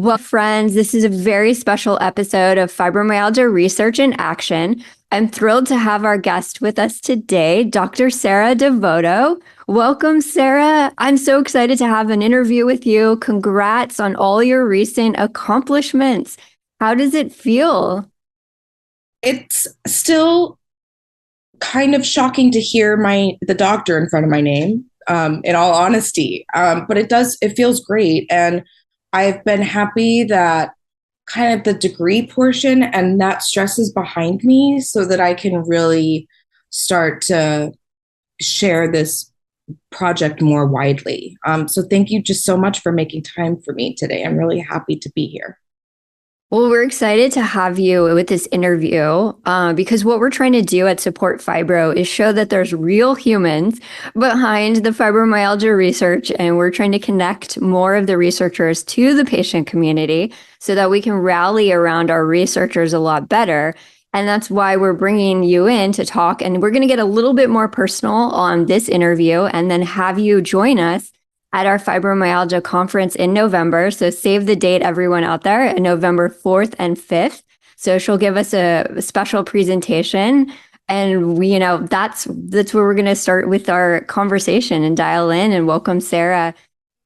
Well, friends, this is a very special episode of Fibromyalgia Research in Action. I'm thrilled to have our guest with us today, Dr. Sarah Devoto. Welcome, Sarah. I'm so excited to have an interview with you. Congrats on all your recent accomplishments. How does it feel? It's still kind of shocking to hear the doctor in front of my name, in all honesty. But it feels great. And I've been happy that kind of the degree portion and that stress is behind me so that I can really start to share this project more widely. So thank you just so much for making time for me today. I'm really happy to be here. Well, we're excited to have you with this interview because what we're trying to do at Support Fibro is show that there's real humans behind the fibromyalgia research, and we're trying to connect more of the researchers to the patient community so that we can rally around our researchers a lot better. And that's why we're bringing you in to talk, and we're going to get a little bit more personal on this interview and then have you join us at our fibromyalgia conference in November. So save the date, everyone out there, November 4th and 5th. So she'll give us a special presentation. And that's where we're going to start with our conversation and dial in and welcome Sarah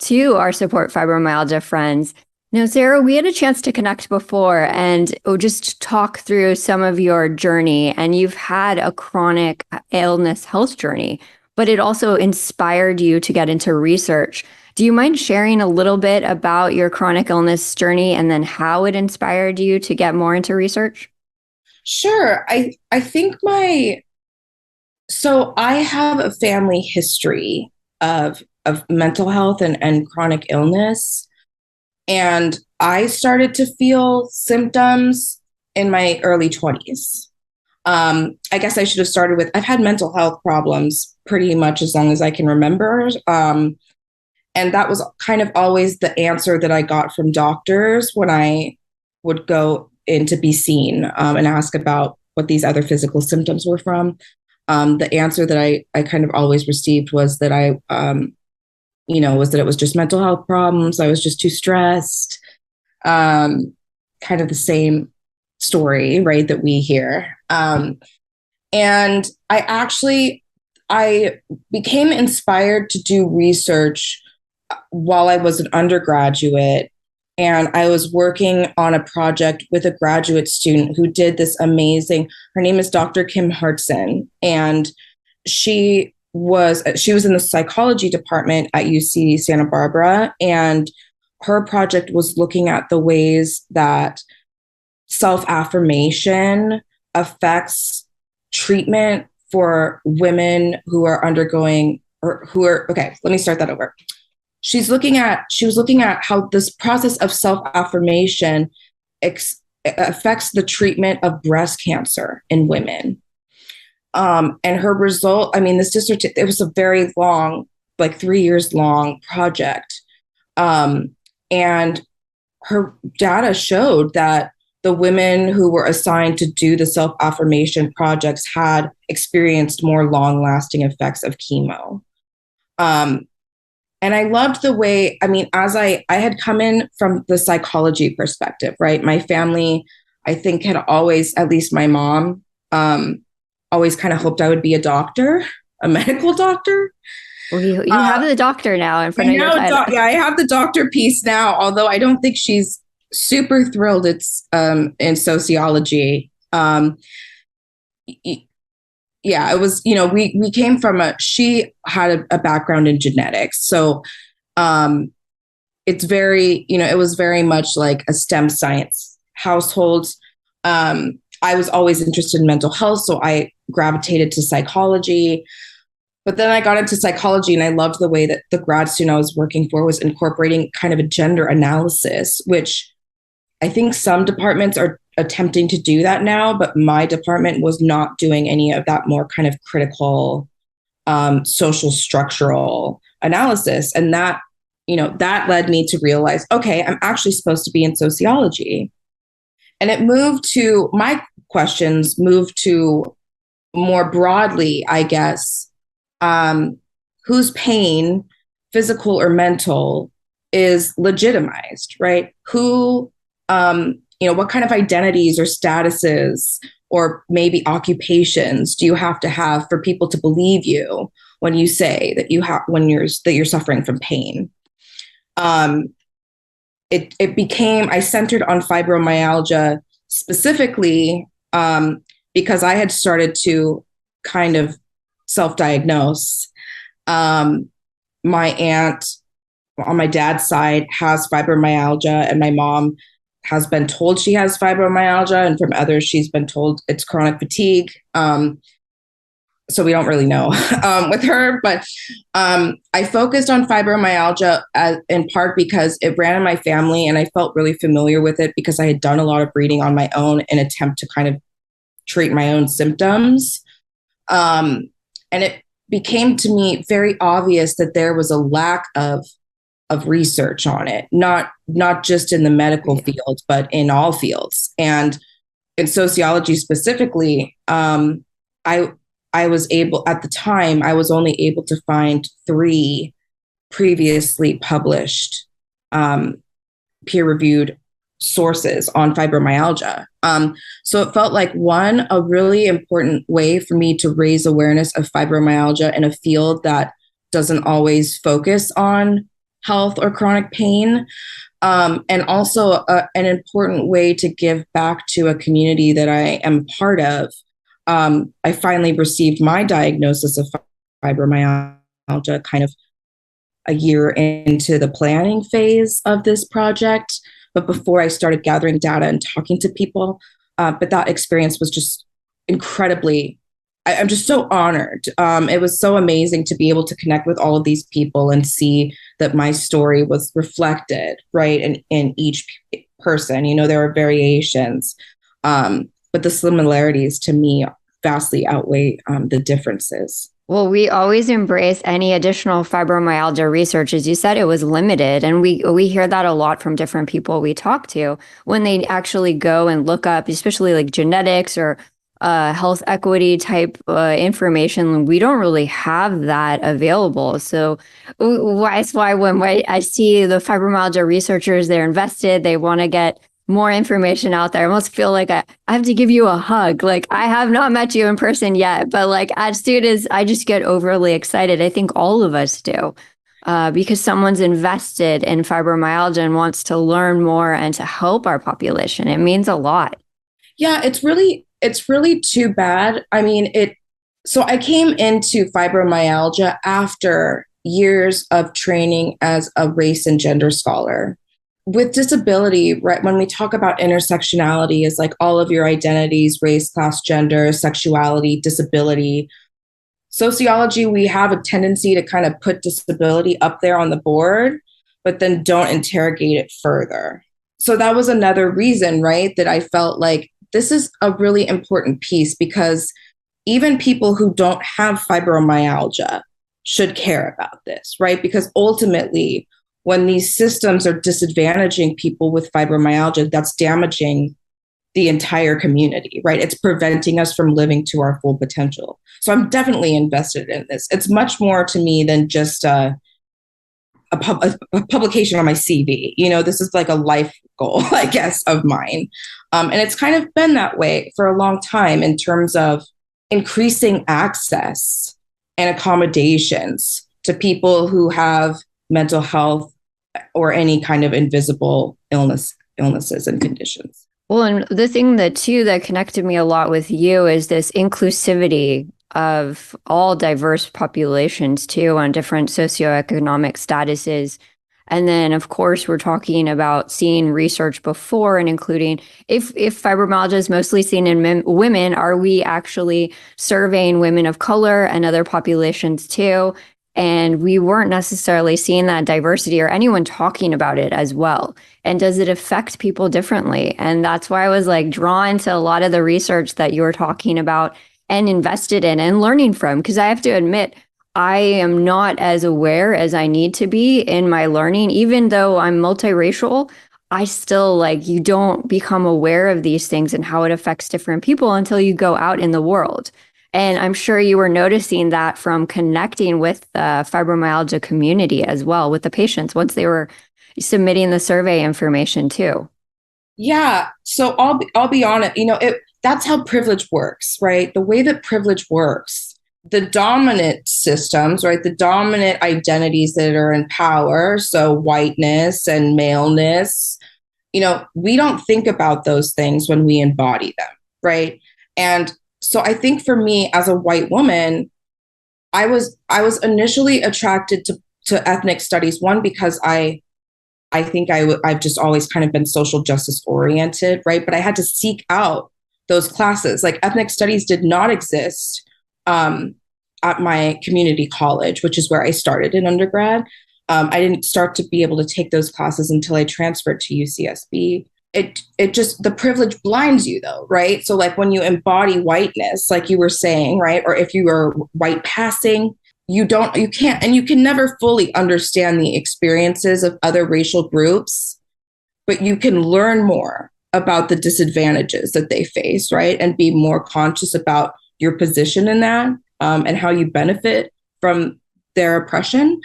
to our Support Fibromyalgia friends. Now, Sarah, we had a chance to connect before and just talk through some of your journey. And you've had a chronic illness health journey, but it also inspired you to get into research. Do you mind sharing a little bit about your chronic illness journey and then how it inspired you to get more into research? Sure. I think so I have a family history of mental health and chronic illness. And I started to feel symptoms in my early 20s. I guess I should have started with, I've had mental health problems pretty much as long as I can remember. And that was kind of always the answer that I got from doctors when I would go in to be seen and ask about what these other physical symptoms were from. The answer that I kind of always received was that was that it was just mental health problems. I was just too stressed. Kind of the same story, right, that we hear. And I became inspired to do research while I was an undergraduate. And I was working on a project with a graduate student who did this amazing, her name is Dr. Kim Hartson. And she was in the psychology department at UC Santa Barbara. And her project was looking at the ways that self-affirmation affects treatment for women who are undergoing okay, let me start that over. She was looking at how this process of self-affirmation affects the treatment of breast cancer in women. And her result, it was a very long, like 3 years long project. And her data showed that the women who were assigned to do the self-affirmation projects had experienced more long-lasting effects of chemo. And I loved the way, as I had come in from the psychology perspective, right? My family, I think, had always, at least my mom, always kind of hoped I would be a doctor, a medical doctor. Well, you have the doctor now in front of your title. Yeah, I have the doctor piece now, although I don't think she's super thrilled it's in sociology. Yeah, it was, we came from she had a background in genetics. So it's very, it was very much like a STEM science household. I was always interested in mental health, so I gravitated to psychology. But then I got into psychology and I loved the way that the grad student I was working for was incorporating kind of a gender analysis, which I think some departments are attempting to do that now, but my department was not doing any of that more kind of critical social structural analysis. And that led me to realize, okay, I'm actually supposed to be in sociology. And my questions moved to more broadly, I guess, whose pain, physical or mental, is legitimized, right? What kind of identities or statuses or maybe occupations do you have to have for people to believe you when you say that you're suffering from pain? It became, I centered on fibromyalgia specifically because I had started to kind of self-diagnose. My aunt on my dad's side has fibromyalgia, and my mom has been told she has fibromyalgia, and from others she's been told it's chronic fatigue. So we don't really know with her, but I focused on fibromyalgia in part because it ran in my family, and I felt really familiar with it because I had done a lot of reading on my own in an attempt to kind of treat my own symptoms. And it became to me very obvious that there was a lack of research on it, not just in the medical field, but in all fields. And in sociology specifically, I was able, at the time, I was only able to find 3 previously published peer-reviewed sources on fibromyalgia. So it felt like, one, a really important way for me to raise awareness of fibromyalgia in a field that doesn't always focus on health or chronic pain. And also an important way to give back to a community that I am part of. I finally received my diagnosis of fibromyalgia kind of a year into the planning phase of this project, but before I started gathering data and talking to people. But that experience was just incredibly, I'm just so honored. It was so amazing to be able to connect with all of these people and see that my story was reflected, right, in each person. There are variations, but the similarities to me vastly outweigh the differences. Well, we always embrace any additional fibromyalgia research. As you said, it was limited. And we hear that a lot from different people we talk to when they actually go and look up, especially like genetics or health equity type information. We don't really have that available. So that's why when I see the fibromyalgia researchers, they're invested, they want to get more information out there. I almost feel like I have to give you a hug. Like, I have not met you in person yet, but like as students, I just get overly excited. I think all of us do, because someone's invested in fibromyalgia and wants to learn more and to help our population. It means a lot. Yeah, it's really too bad. I mean, so I came into fibromyalgia after years of training as a race and gender scholar. With disability, right, when we talk about intersectionality, is like all of your identities, race, class, gender, sexuality, disability. Sociology, we have a tendency to kind of put disability up there on the board, but then don't interrogate it further. So that was another reason, right, that I felt like this is a really important piece, because even people who don't have fibromyalgia should care about this, right? Because ultimately, when these systems are disadvantaging people with fibromyalgia, that's damaging the entire community, right? It's preventing us from living to our full potential. So I'm definitely invested in this. It's much more to me than just a publication on my CV. This is like a life goal, I guess, of mine. And it's kind of been that way for a long time in terms of increasing access and accommodations to people who have mental health or any kind of invisible illnesses and conditions. Well, and the thing that connected me a lot with you is this inclusivity of all diverse populations too, on different socioeconomic statuses. And then, of course, we're talking about seeing research before and including if fibromyalgia is mostly seen in women, are we actually surveying women of color and other populations too? And we weren't necessarily seeing that diversity or anyone talking about it as well. And does it affect people differently? And that's why I was like drawn to a lot of the research that you were talking about and invested in and learning from. Because I have to admit, I am not as aware as I need to be in my learning. Even though I'm multiracial, I still you don't become aware of these things and how it affects different people until you go out in the world. And I'm sure you were noticing that from connecting with the fibromyalgia community as well, with the patients once they were submitting the survey information too. Yeah. So I'll be honest, that's how privilege works, right? The way that privilege works, the dominant systems, right? The dominant identities that are in power, so whiteness and maleness, we don't think about those things when we embody them, right? And so I think for me as a white woman, I was initially attracted to ethnic studies, one, because I think I've just always kind of been social justice oriented, right? But I had to seek out those classes. Like ethnic studies did not exist at my community college, which is where I started in undergrad. I didn't start to be able to take those classes until I transferred to UCSB. It just, the privilege blinds you though, right? So like when you embody whiteness, like you were saying, right? Or if you were white passing, you can't, and you can never fully understand the experiences of other racial groups, but you can learn more about the disadvantages that they face, right? And be more conscious about your position in that, and how you benefit from their oppression.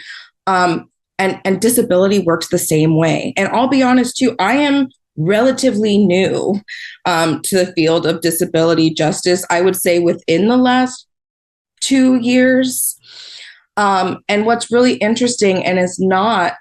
And disability works the same way. And I'll be honest too, I am relatively new to the field of disability justice, I would say within the last 2 years. And what's really interesting and is not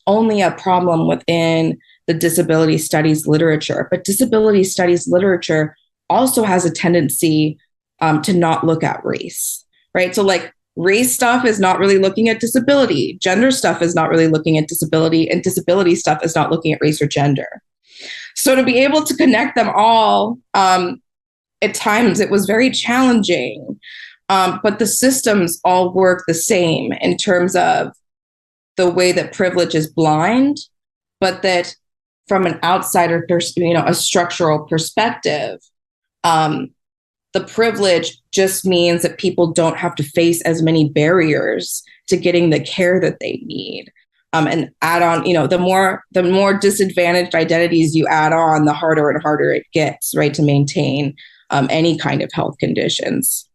only a problem within the disability studies literature, but disability studies literature also has a tendency to not look at race, right? So like race stuff is not really looking at disability. Gender stuff is not really looking at disability, and disability stuff is not looking at race or gender. So to be able to connect them all, at times it was very challenging. But the systems all work the same in terms of the way that privilege is blind, but that from an outsider, a structural perspective, the privilege just means that people don't have to face as many barriers to getting the care that they need. And add on, the more disadvantaged identities you add on, the harder and harder it gets, right, to maintain any kind of health conditions.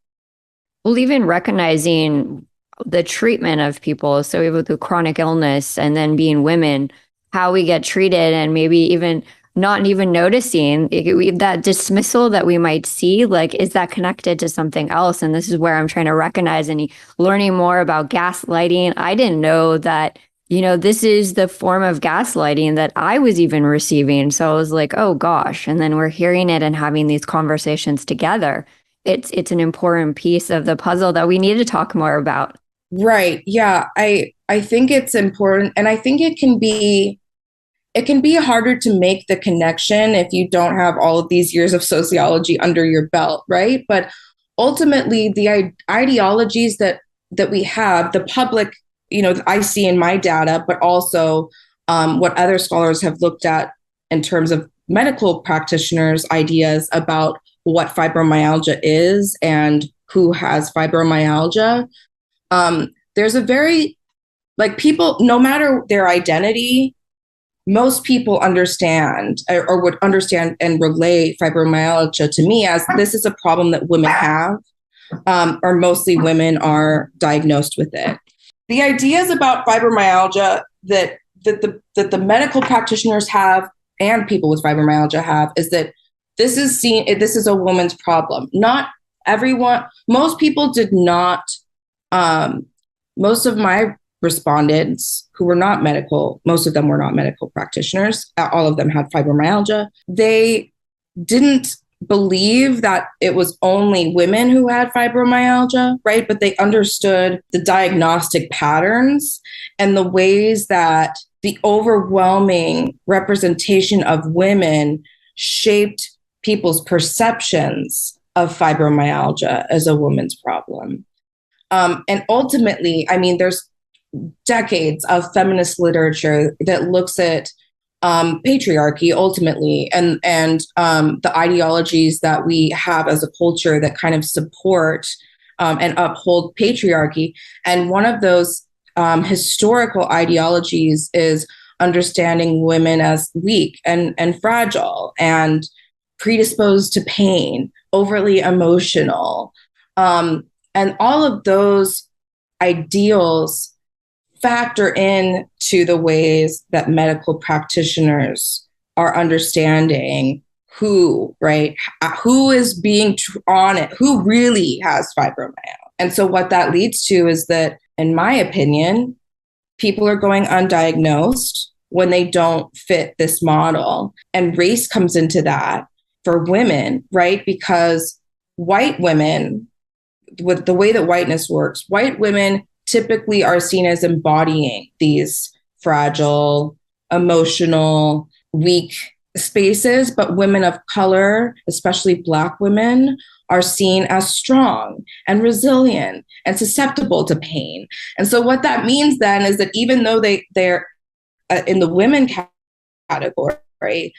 Well, even recognizing the treatment of people, so with the chronic illness and then being women, how we get treated, and maybe even not even noticing that dismissal that we might see, like, is that connected to something else? And this is where I'm trying to recognize and learning more about gaslighting. I didn't know that, this is the form of gaslighting that I was even receiving. So I was like, oh gosh. And then we're hearing it and having these conversations together. It's an important piece of the puzzle that we need to talk more about. Right. Yeah. I think it's important. And I think it can be harder to make the connection if you don't have all of these years of sociology under your belt, right? But ultimately, the ideologies that we have, the public, I see in my data, but also what other scholars have looked at in terms of medical practitioners' ideas about what fibromyalgia is and who has fibromyalgia. There's a very, like, people, no matter their identity, most people understand or would understand and relate fibromyalgia to me as this is a problem that women have, or mostly women are diagnosed with it. The ideas about fibromyalgia that the medical practitioners have and people with fibromyalgia have is that this is a woman's problem. Not everyone, most people did not, most of my respondents who were not medical, most of them were not medical practitioners. All of them had fibromyalgia. They didn't believe that it was only women who had fibromyalgia, right? But they understood the diagnostic patterns and the ways that the overwhelming representation of women shaped people's perceptions of fibromyalgia as a woman's problem. And ultimately, I mean, there's decades of feminist literature that looks at patriarchy ultimately, and the ideologies that we have as a culture that kind of support and uphold patriarchy. And one of those historical ideologies is understanding women as weak and fragile and predisposed to pain, overly emotional. And all of those ideals factor in to the ways that medical practitioners are understanding who, right, who is being on it, who really has fibromyalgia. And so what that leads to is that, in my opinion, people are going undiagnosed when they don't fit this model. And race comes into that for women, right? Because white women, with the way that whiteness works, white women typically are seen as embodying these fragile, emotional, weak spaces, but women of color, especially Black women, are seen as strong and resilient and susceptible to pain. And so what that means then is that even though they're in the women category,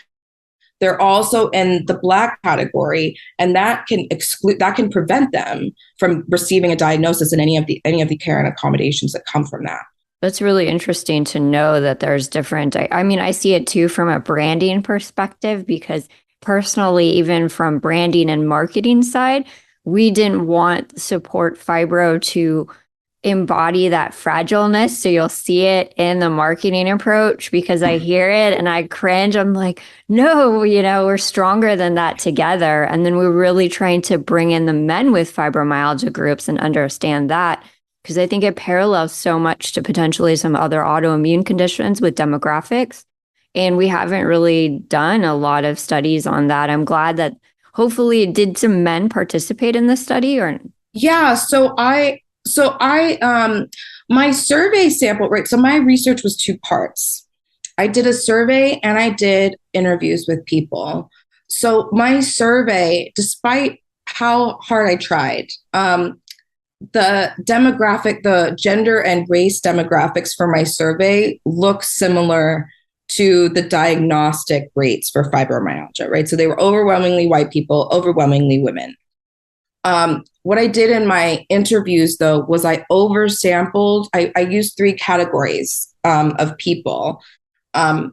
they're also in the Black category, and that can prevent them from receiving a diagnosis and any of the care and accommodations that come from that. That's really interesting to know that there's different. I mean, I see it too from a branding perspective, because personally, even from branding and marketing side, we didn't want Support Fibro to embody that fragileness. So you'll see it in the marketing approach, because I hear it and I cringe. I'm like, no, we're stronger than that together. And then we're really trying to bring in the men with fibromyalgia groups and understand that, because I think it parallels so much to potentially some other autoimmune conditions with demographics. And we haven't really done a lot of studies on that. I'm glad that hopefully, did some men participate in this study or? Yeah, my survey sample, right? So my research was two parts. I did a survey and I did interviews with people. So my survey, despite how hard I tried, the gender and race demographics for my survey look similar to the diagnostic rates for fibromyalgia, right? So they were overwhelmingly white people, overwhelmingly women. What I did in my interviews, though, was I oversampled. I used three categories of people. And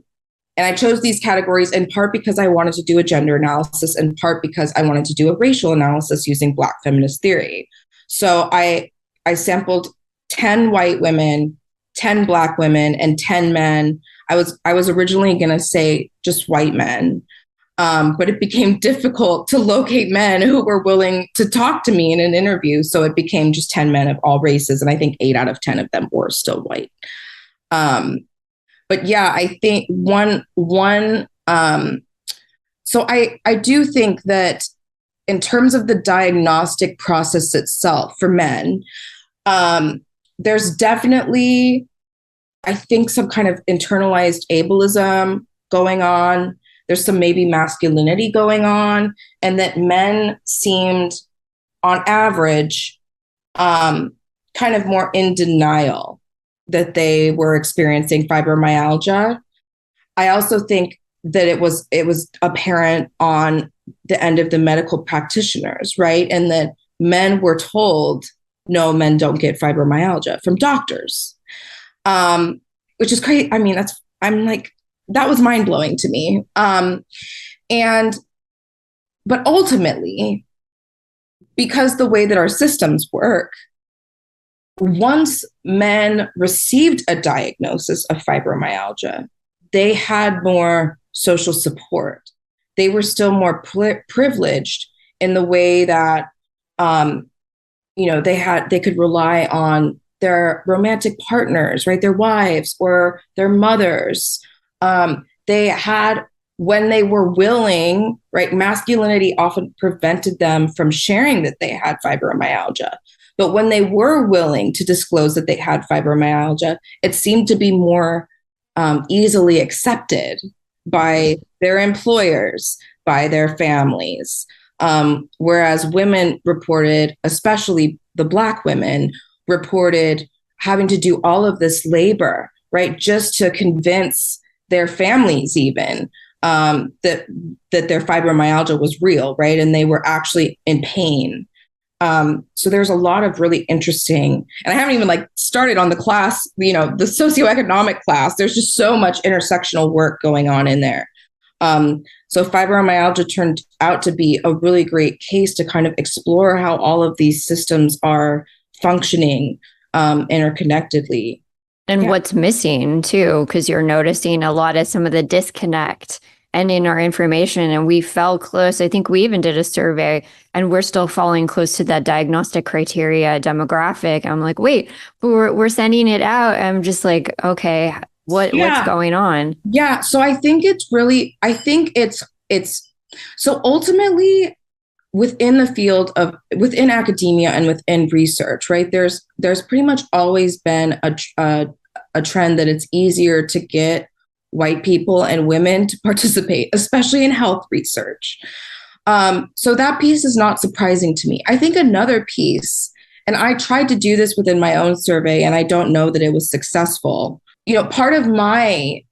I chose these categories in part because I wanted to do a gender analysis, in part because I wanted to do a racial analysis using Black feminist theory. So I sampled 10 white women, 10 Black women, and 10 men. I was originally going to say just white men. But it became difficult to locate men who were willing to talk to me in an interview. So it became just 10 men of all races. And I think 8 out of 10 of them were still white. But yeah, I think so I do think that in terms of the diagnostic process itself for men, there's definitely, I think, some kind of internalized ableism going on. There's some maybe masculinity going on, and that men seemed, on average, kind of more in denial that they were experiencing fibromyalgia. I also think that it was apparent on the end of the medical practitioners, right? And that men were told, no, men don't get fibromyalgia from doctors, which is crazy. I mean, that was mind blowing to me. But ultimately, because the way that our systems work, once men received a diagnosis of fibromyalgia, they had more social support. They were still more privileged in the way that, they could rely on their romantic partners, right? Their wives or their mothers. They had, when they were willing, right? Masculinity often prevented them from sharing that they had fibromyalgia. But when they were willing to disclose that they had fibromyalgia, it seemed to be more easily accepted by their employers, by their families. Whereas women reported, especially the Black women, reported having to do all of this labor, right? Just to convince their families even that their fibromyalgia was real, right? And they were actually in pain. So there's a lot of really interesting, and I haven't even started on the class, the socioeconomic class. There's just so much intersectional work going on in there. So fibromyalgia turned out to be a really great case to kind of explore how all of these systems are functioning interconnectedly. And Yeah. what's missing too, because you're noticing a lot of some of the disconnect and in our information. And we fell close. I think we even did a survey and we're still falling close to that diagnostic criteria demographic. I'm like, wait, but we're sending it out. I'm just like, okay, what's Yeah. going on? Yeah. So I think it's so ultimately within the field of within academia and within research, right? There's pretty much always been a trend that it's easier to get white people and women to participate, especially in health research. So that piece is not surprising to me. I think another piece, and I tried to do this within my own survey, and I don't know that it was successful. Part of my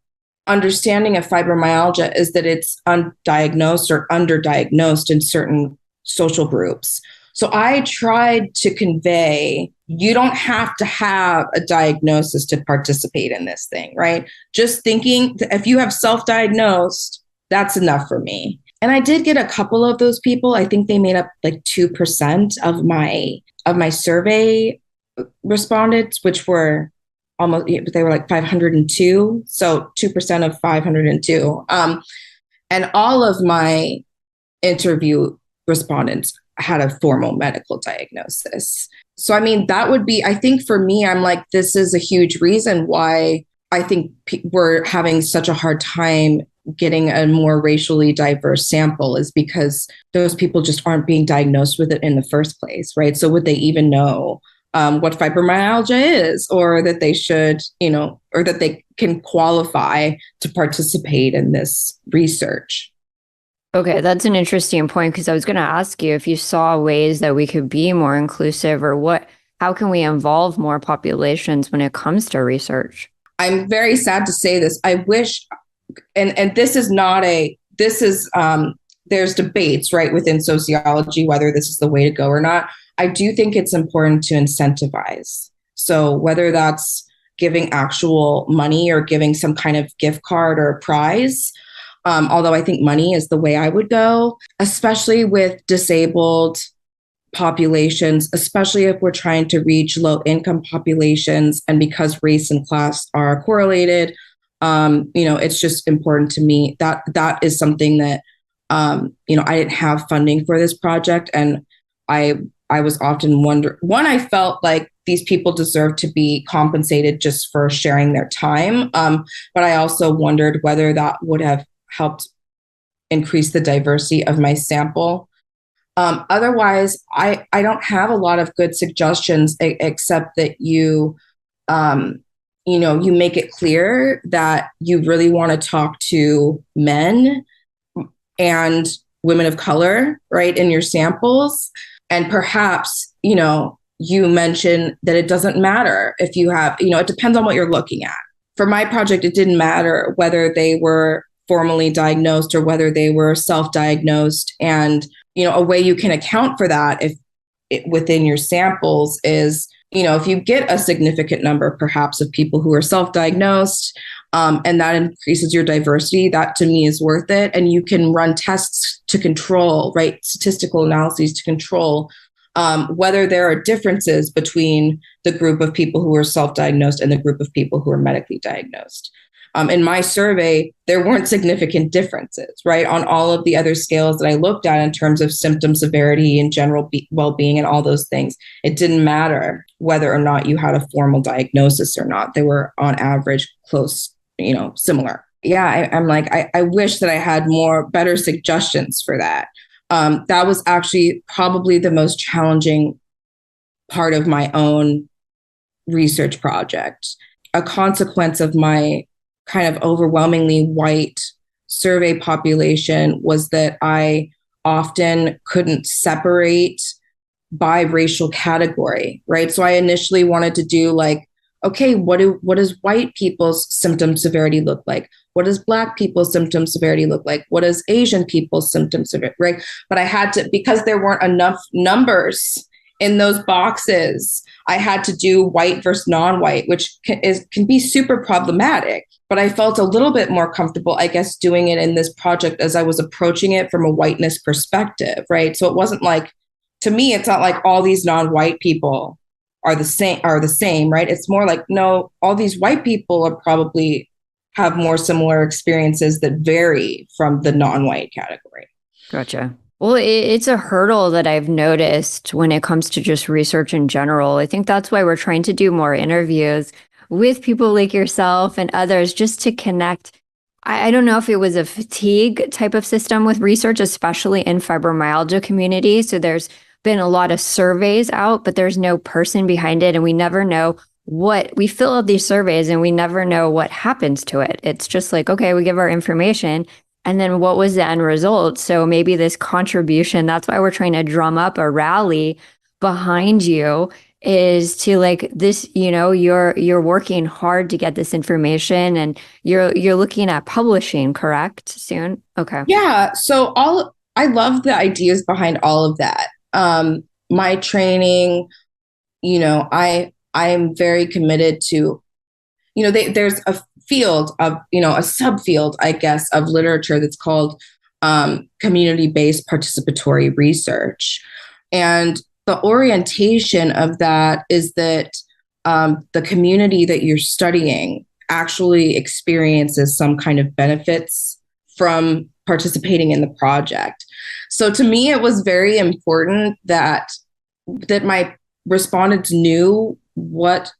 understanding of fibromyalgia is that it's undiagnosed or underdiagnosed in certain social groups. So I tried to convey you don't have to have a diagnosis to participate in this thing, right? Just thinking if you have self-diagnosed, that's enough for me. And I did get a couple of those people. I think they made up like 2% of my survey respondents, which were almost, they were like 502. So 2% of 502. And all of my interview respondents had a formal medical diagnosis. So, I mean, that would be, I think for me, I'm like, this is a huge reason why I think we're having such a hard time getting a more racially diverse sample is because those people just aren't being diagnosed with it in the first place, right? So would they even know what fibromyalgia is, or that they should, or that they can qualify to participate in this research? Okay, that's an interesting point because I was going to ask you if you saw ways that we could be more inclusive or how can we involve more populations when it comes to research? I'm very sad to say this. I wish, and there's debates right within sociology whether this is the way to go or not. I do think it's important to incentivize. So whether that's giving actual money or giving some kind of gift card or a prize, although I think money is the way I would go, especially with disabled populations, especially if we're trying to reach low income populations. And because race and class are correlated, it's just important to me that that is something that, I didn't have funding for this project. And I was often I felt like these people deserve to be compensated just for sharing their time. But I also wondered whether that would have helped increase the diversity of my sample. Otherwise, I don't have a lot of good suggestions except that you make it clear that you really want to talk to men and women of color, right, in your samples. And perhaps, you mention that it doesn't matter if you have, it depends on what you're looking at. For my project, it didn't matter whether they were formally diagnosed or whether they were self-diagnosed. And, a way you can account for that within your samples is, if you get a significant number, perhaps, of people who are self-diagnosed, and that increases your diversity, that to me is worth it. And you can run tests to control, right, statistical analyses to control whether there are differences between the group of people who are self-diagnosed and the group of people who are medically diagnosed. In my survey, there weren't significant differences, right, on all of the other scales that I looked at in terms of symptom severity and general well-being and all those things. It didn't matter whether or not you had a formal diagnosis or not. They were on average close, similar. Yeah, I'm like, I wish that I had better suggestions for that. That was actually probably the most challenging part of my own research project. A consequence of my kind of overwhelmingly white survey population was that I often couldn't separate by racial category, right? So I initially wanted to do like, okay, what does white people's symptom severity look like? What does Black people's symptom severity look like? What does Asian people's symptom severity, right? But I had to, because there weren't enough numbers in those boxes, I had to do white versus non-white, which can be super problematic. But I felt a little bit more comfortable, I guess, doing it in this project as I was approaching it from a whiteness perspective, right? So it wasn't like, to me, it's not like all these non-white people are the same, right? It's more like, no, all these white people are probably have more similar experiences that vary from the non-white category. Gotcha. Well, it's a hurdle that I've noticed when it comes to just research in general. I think that's why we're trying to do more interviews with people like yourself and others just to connect. I don't know if it was a fatigue type of system with research, especially in fibromyalgia community. So there's been a lot of surveys out, but there's no person behind it. And we never know what we fill out these surveys and we never know what happens to it. It's just like, okay, we give our information and then what was the end result? So maybe this contribution, that's why we're trying to drum up a rally behind you is to like this, you're working hard to get this information and you're looking at publishing, correct? Soon? Okay. Yeah. So I love the ideas behind all of that. My training, I am very committed to, there's a field of, a subfield, I guess, of literature that's called community-based participatory research. And the orientation of that is that the community that you're studying actually experiences some kind of benefits from participating in the project. So to me, it was very important that my respondents knew what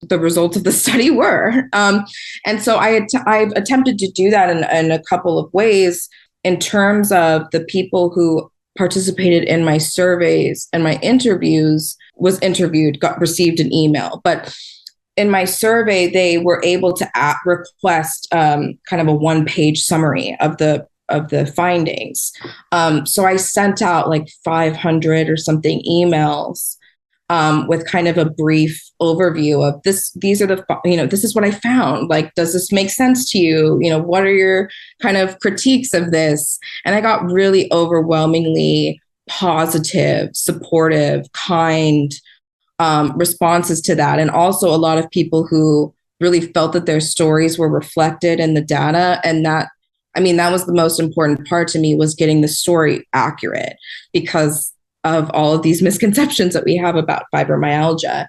the results of the study were. And so I've attempted to do that in a couple of ways in terms of the people who participated in my surveys and my interviews received an email. But in my survey, they were able to request kind of a one-page summary of the findings. So I sent out like 500 or something emails with kind of a brief overview of this. These are this is what I found. Like, does this make sense to you? What are your kind of critiques of this? And I got really overwhelmingly positive, supportive, kind responses to that. And also a lot of people who really felt that their stories were reflected in the data. And that was the most important part to me, was getting the story accurate because of all of these misconceptions that we have about fibromyalgia.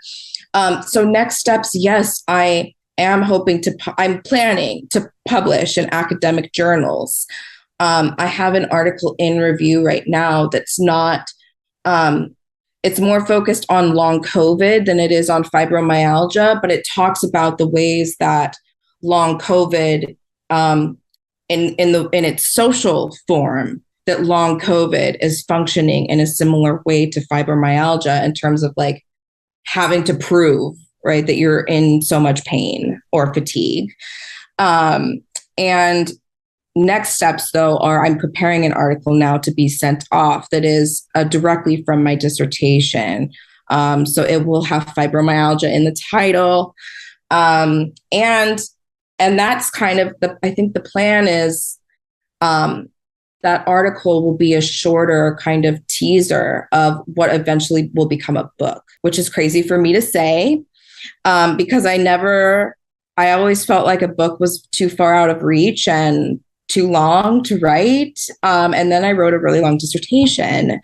So next steps, yes, I'm planning to publish in academic journals. I have an article in review right now that's not, it's more focused on long COVID than it is on fibromyalgia, but it talks about the ways that long COVID, in its social form, that long COVID is functioning in a similar way to fibromyalgia in terms of like having to prove, right, that you're in so much pain or fatigue. And next steps, though, are I'm preparing an article now to be sent off that is directly from my dissertation. So it will have fibromyalgia in the title. And that's kind of I think the plan is that article will be a shorter kind of teaser of what eventually will become a book, which is crazy for me to say, because I always felt like a book was too far out of reach and too long to write. And then I wrote a really long dissertation.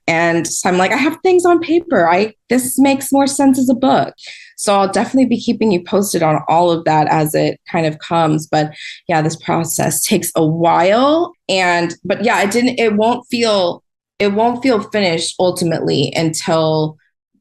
And so I'm like, I have things on paper. This makes more sense as a book. So I'll definitely be keeping you posted on all of that as it kind of comes. But yeah, this process takes a while. But yeah, it won't feel finished ultimately until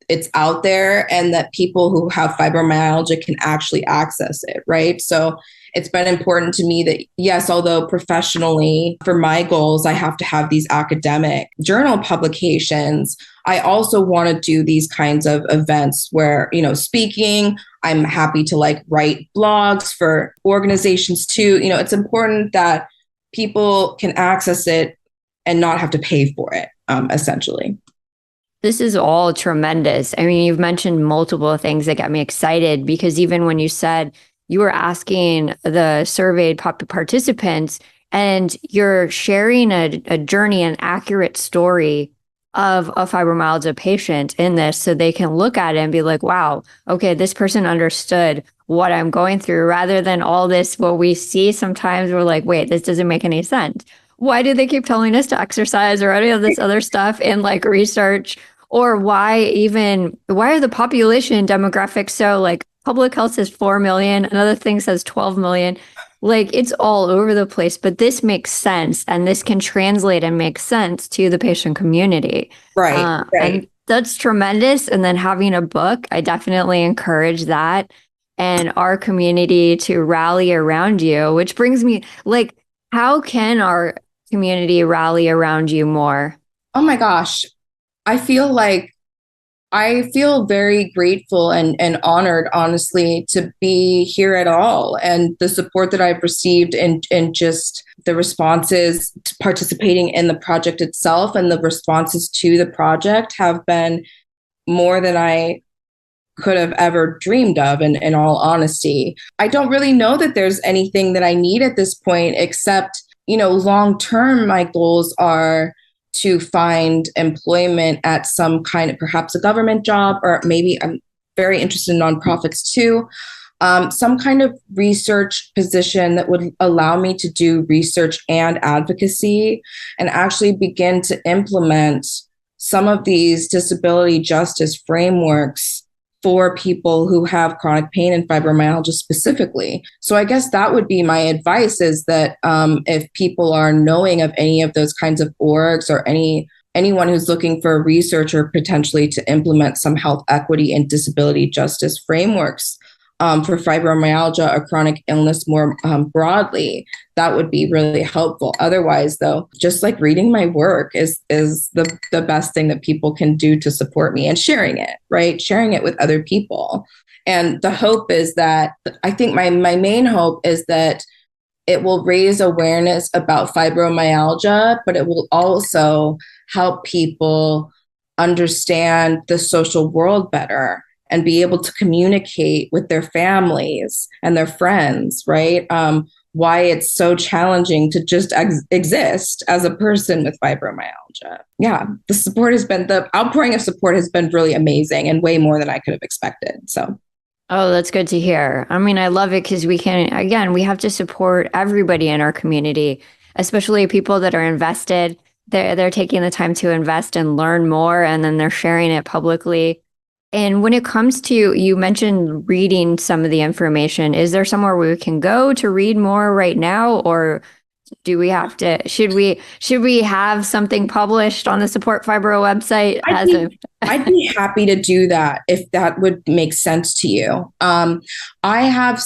it's out there and that people who have fibromyalgia can actually access it, right? So it's been important to me that, yes, although professionally for my goals, I have to have these academic journal publications, I also want to do these kinds of events where, speaking, I'm happy to like write blogs for organizations too. It's important that people can access it and not have to pay for it, essentially. This is all tremendous. I mean, you've mentioned multiple things that got me excited because even when you said you were asking the surveyed participants and you're sharing a journey, an accurate story of a fibromyalgia patient in this so they can look at it and be like, wow, okay, this person understood what I'm going through rather than all this, what we see sometimes we're like, wait, this doesn't make any sense. Why do they keep telling us to exercise or any of this other stuff in like research Or why are the population demographics so like public health says 4 million, another thing says 12 million. Like it's all over the place, but this makes sense and this can translate and make sense to the patient community. Right, And right. that's tremendous. And then having a book, I definitely encourage that and our community to rally around you, which brings me like, how can our community rally around you more? Oh my gosh. I feel like I feel very grateful and honored, honestly, to be here at all. And the support that I've received and just the responses to participating in the project itself and the responses to the project have been more than I could have ever dreamed of, in all honesty. I don't really know that there's anything that I need at this point, except, long term, my goals are to find employment at some kind of perhaps a government job, or maybe I'm very interested in nonprofits too. Some kind of research position that would allow me to do research and advocacy and actually begin to implement some of these disability justice frameworks for people who have chronic pain and fibromyalgia specifically. So I guess that would be my advice, is that if people are knowing of any of those kinds of orgs or anyone who's looking for research or potentially to implement some health equity and disability justice frameworks for fibromyalgia or chronic illness more broadly, that would be really helpful. Otherwise, though, just like reading my work is the best thing that people can do to support me, and sharing it, right? Sharing it with other people. And the hope is that, I think my main hope is that it will raise awareness about fibromyalgia, but it will also help people understand the social world better and be able to communicate with their families and their friends, right? Why it's so challenging to just exist as a person with fibromyalgia. Yeah, the outpouring of support has been really amazing and way more than I could have expected. So. Oh, that's good to hear. I mean, I love it because we have to support everybody in our community, especially people that are invested. They're taking the time to invest and learn more, and then they're sharing it publicly. And when it comes to, you mentioned reading some of the information, is there somewhere we can go to read more right now? Or do we have to, should we have something published on the Support Fibro website I'd as a, be, I'd be happy to do that if that would make sense to you. I have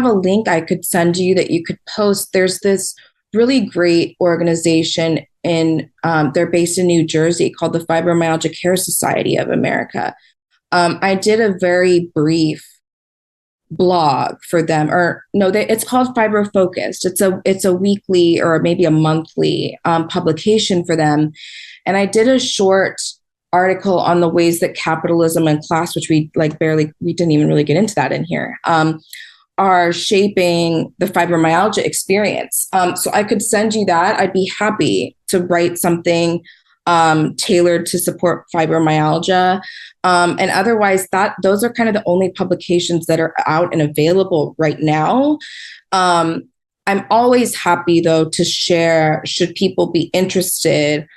a link I could send you that you could post. There's this really great organization they're based in New Jersey, called the Fibromyalgia Care Society of America. I did a very brief blog for them, or no, it's called Fibro Focused. It's a weekly or maybe a monthly publication for them, and I did a short article on the ways that capitalism and class, which we didn't even really get into that in here, are shaping the fibromyalgia experience. So I could send you that. I'd be happy to write something tailored to support fibromyalgia. And otherwise, those are kind of the only publications that are out and available right now. I'm always happy, though, to share, should people be interested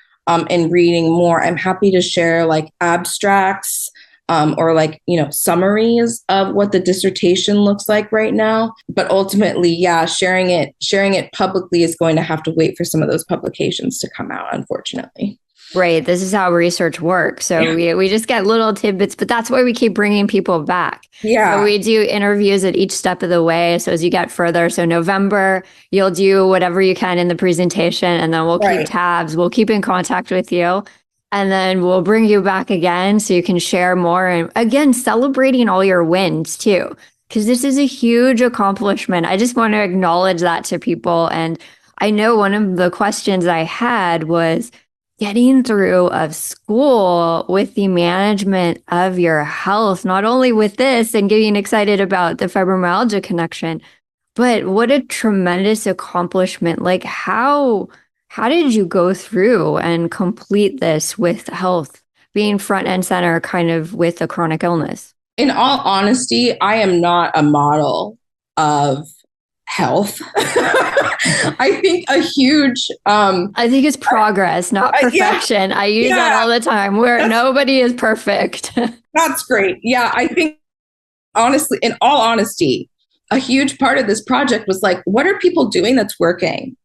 in reading more. I'm happy to share like abstracts or summaries of what the dissertation looks like right now. But ultimately, yeah, sharing it publicly is going to have to wait for some of those publications to come out, unfortunately. right, this is how research works. So we just get little tidbits, but that's why we keep bringing people back. Yeah. So we do interviews at each step of the way. So as you get further, so November, you'll do whatever you can in the presentation, and then we'll keep tabs. We'll keep in contact with you. And then we'll bring you back again so you can share more. And again, celebrating all your wins too, because this is a huge accomplishment. I just want to acknowledge that to people. And I know one of the questions I had was getting through of school with the management of your health, not only with this and getting excited about the fibromyalgia connection, but what a tremendous accomplishment. Like how did you go through and complete this with health being front and center kind of with a chronic illness? In all honesty, I am not a model of health. I think a huge I think it's progress, not yeah, perfection. I use that yeah, all the time where nobody is perfect. that's great. Yeah, I think honestly, in all honesty, a huge part of this project was like, what are people doing that's working?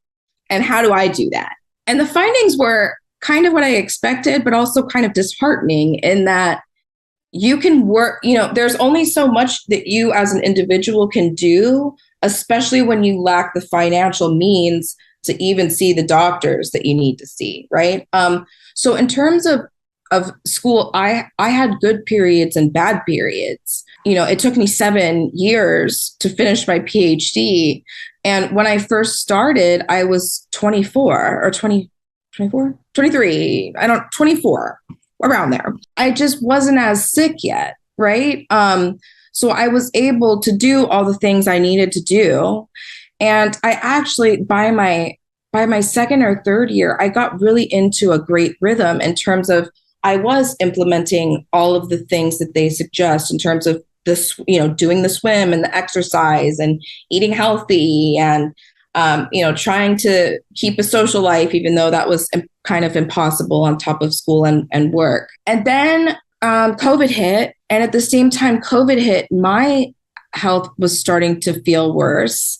And how do I do that? And the findings were kind of what I expected, but also kind of disheartening in that you can work, there's only so much that you as an individual can do, especially when you lack the financial means to even see the doctors that you need to see, right? So in terms of school, I had good periods and bad periods. It took me 7 years to finish my PhD. And when I first started, I was 24 or 20, 24, 23, 24, around there. I just wasn't as sick yet, right? So I was able to do all the things I needed to do. And I actually, by my second or third year, I got really into a great rhythm in terms of I was implementing all of the things that they suggest in terms of this, doing the swim and the exercise and eating healthy and, trying to keep a social life, even though that was kind of impossible on top of school and work. And then COVID hit. And at the same time COVID hit, my health was starting to feel worse.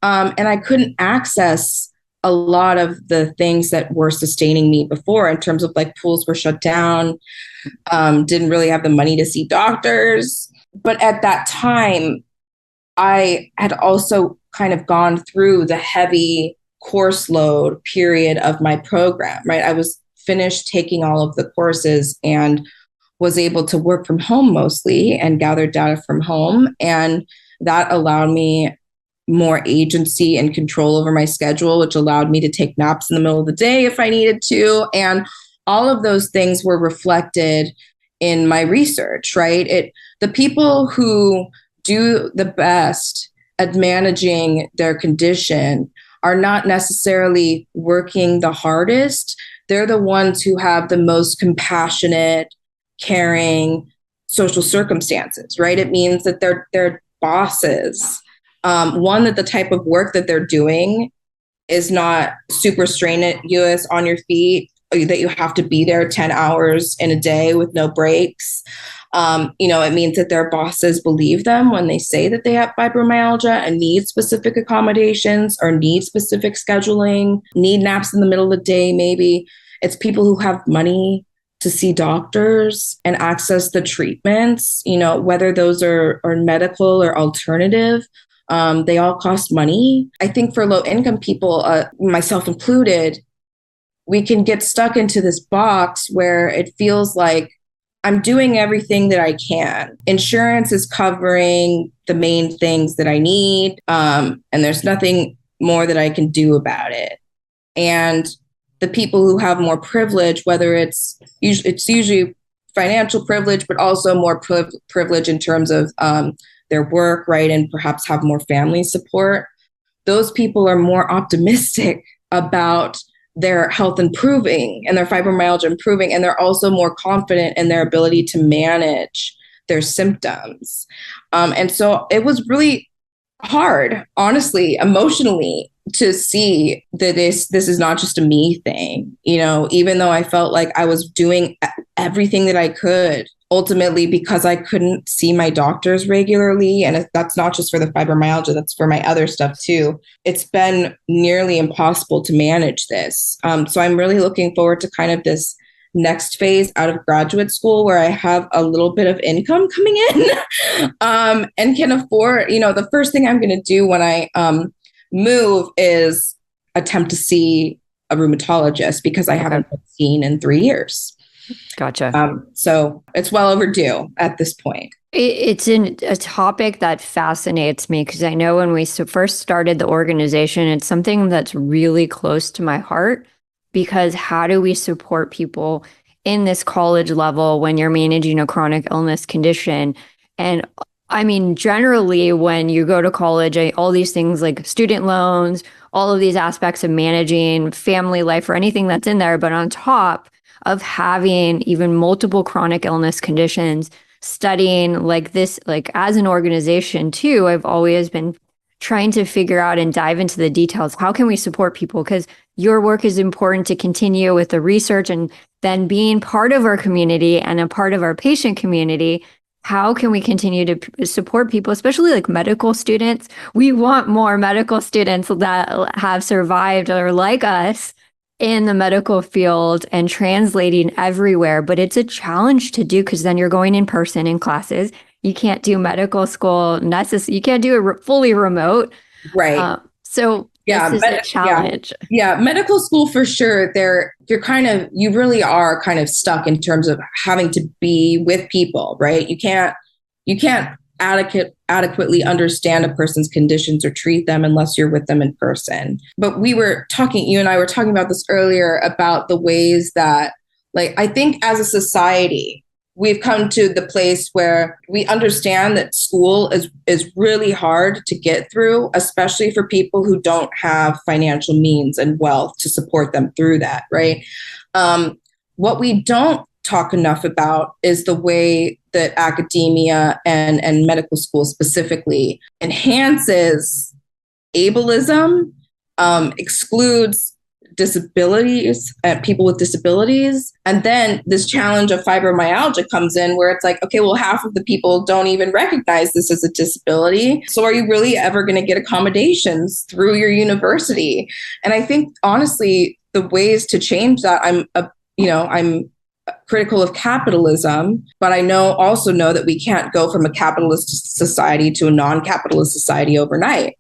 And I couldn't access a lot of the things that were sustaining me before in terms of like pools were shut down, didn't really have the money to see doctors. But at that time, I had also kind of gone through the heavy course load period of my program, right? I was finished taking all of the courses and was able to work from home mostly and gather data from home. And that allowed me more agency and control over my schedule, which allowed me to take naps in the middle of the day if I needed to. And all of those things were reflected in my research, right? The people who do the best at managing their condition are not necessarily working the hardest. They're the ones who have the most compassionate, caring social circumstances, right? It means that they're bosses. One, that the type of work that they're doing is not super strenuous on your feet, that you have to be there 10 hours in a day with no breaks. It means that their bosses believe them when they say that they have fibromyalgia and need specific accommodations or need specific scheduling, need naps in the middle of the day, maybe. It's people who have money to see doctors and access the treatments, whether those are medical or alternative. They all cost money. I think for low income people, myself included, we can get stuck into this box where it feels like I'm doing everything that I can. Insurance is covering the main things that I need, and there's nothing more that I can do about it. And the people who have more privilege, whether it's usually financial privilege, but also more privilege in terms of their work, right, and perhaps have more family support, those people are more optimistic about their health improving and their fibromyalgia improving, and they're also more confident in their ability to manage their symptoms. And so it was really hard, honestly, emotionally, to see that this is not just a me thing, even though I felt like I was doing everything that I could, ultimately, because I couldn't see my doctors regularly. And that's not just for the fibromyalgia, that's for my other stuff too. It's been nearly impossible to manage this. So I'm really looking forward to kind of this next phase out of graduate school where I have a little bit of income coming in and can afford, the first thing I'm going to do when I move is attempt to see a rheumatologist because I haven't been seen in 3 years. Gotcha. So it's well overdue at this point. It's a topic that fascinates me because I know when we first started the organization, it's something that's really close to my heart, because how do we support people in this college level when you're managing a chronic illness condition? And I mean, generally, when you go to college, all these things like student loans, all of these aspects of managing family life or anything that's in there, but on top of having even multiple chronic illness conditions, studying like this, like as an organization too, I've always been trying to figure out and dive into the details. How can we support people? Because your work is important to continue with the research and then being part of our community and a part of our patient community. How can we continue to support people, especially like medical students? We want more medical students that have survived or like us in the medical field and translating everywhere. But it's a challenge to do because then you're going in person in classes. You can't do medical school you can't do it fully remote. Right. So Yeah. this is a challenge. Yeah. Medical school for sure. You really are kind of stuck in terms of having to be with people, right? You can't adequately understand a person's conditions or treat them unless you're with them in person. But you and I were talking about this earlier about the ways that, like, I think as a society, we've come to the place where we understand that school is really hard to get through, especially for people who don't have financial means and wealth to support them through that, right? What we don't talk enough about is the way that academia and medical school specifically enhances ableism, excludes disabilities, people with disabilities. And then this challenge of fibromyalgia comes in where it's like, okay, well, half of the people don't even recognize this as a disability. So are you really ever going to get accommodations through your university? And I think, honestly, the ways to change that, I'm critical of capitalism, but I also know that we can't go from a capitalist society to a non-capitalist society overnight.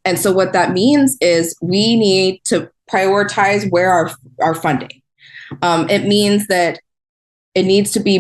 And so what that means is we need to prioritize where our funding. It means that it needs to be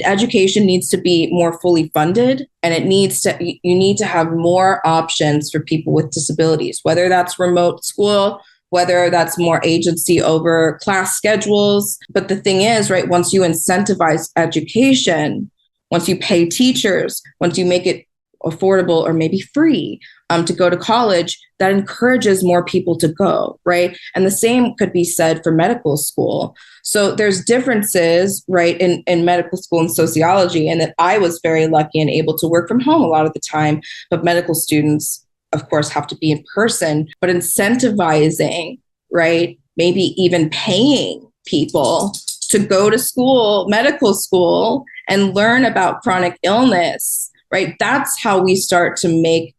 education needs to be more fully funded, and you need to have more options for people with disabilities, whether that's remote school, whether that's more agency over class schedules. But the thing is, right, once you incentivize education, once you pay teachers, once you make it affordable or maybe free to go to college, that encourages more people to go, right? And the same could be said for medical school. So there's differences, right, in medical school and sociology, and that I was very lucky and able to work from home a lot of the time, but medical students, of course, have to be in person, but incentivizing, right, maybe even paying people to go to school, medical school, and learn about chronic illness, right? That's how we start to make